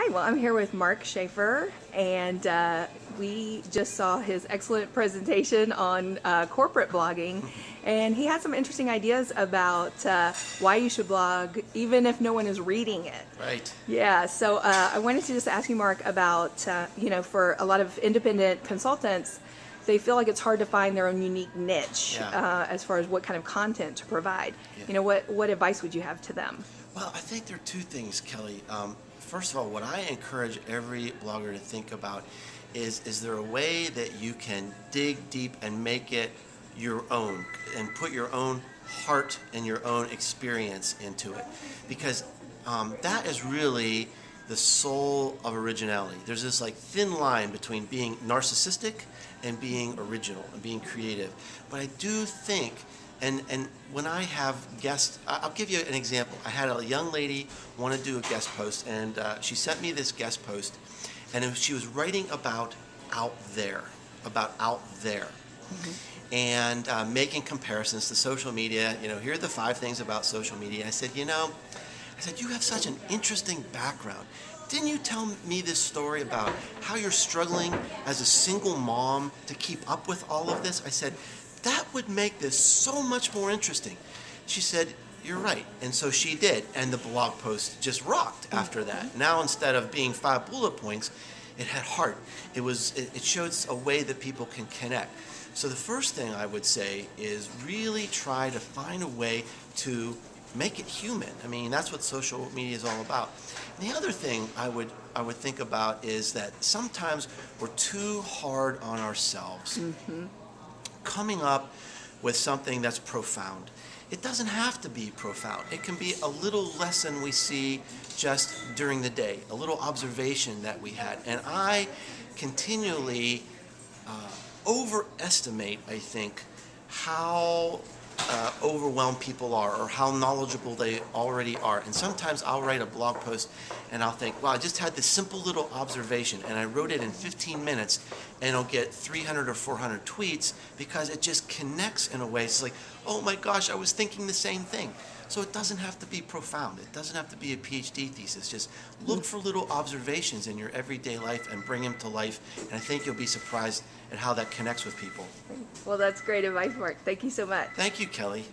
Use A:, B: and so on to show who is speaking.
A: Hi, well, I'm here with Mark Schaefer, and we just saw his excellent presentation on corporate blogging, and he had some interesting ideas about why you should blog, even if no one is reading it.
B: Right.
A: Yeah, so I wanted to just ask you, Mark, about, for a lot of independent consultants, they feel like it's hard to find their own unique niche
B: Yeah.
A: as far as what kind of content to provide.
B: Yeah.
A: What advice would you have to them?
B: Well, I think there are two things, Kelly. First of all, what I encourage every blogger to think about is there a way that you can dig deep and make it your own and put your own heart and your own experience into it? Because that is really the soul of originality. There's this like thin line between being narcissistic and being original and being creative. But I do think and when I have guests, I'll give you an example. I had a young lady want to do a guest post, and she sent me this guest post, and she was writing about out there, and making comparisons to social media. Here are the 5 things about social media. I said, you have such an interesting background. Didn't you tell me this story about how you're struggling as a single mom to keep up with all of this? I said, that would make this so much more interesting. She said, you're right. And so she did. And the blog post just rocked after that. Now, instead of being 5 bullet points, it had heart. It showed a way that people can connect. So the first thing I would say is really try to find a way to make it human. I mean, that's what social media is all about. And the other thing I would think about is that sometimes we're too hard on ourselves. Coming up with something that's profound. It doesn't have to be profound. It can be a little lesson we see just during the day, a little observation that we had. And I continually overestimate, I think, how overwhelmed people are or how knowledgeable they already are. And sometimes I'll write a blog post and I'll think, wow, I just had this simple little observation and I wrote it in 15 minutes and I'll get 300 or 400 tweets because it just connects in a way. It's like, oh my gosh, I was thinking the same thing. So it doesn't have to be profound. It doesn't have to be a PhD thesis. Just look for little observations in your everyday life and bring them to life. And I think you'll be surprised at how that connects with people.
A: Well, that's great advice, Mark. Thank you so much.
B: Thank you, Kelly.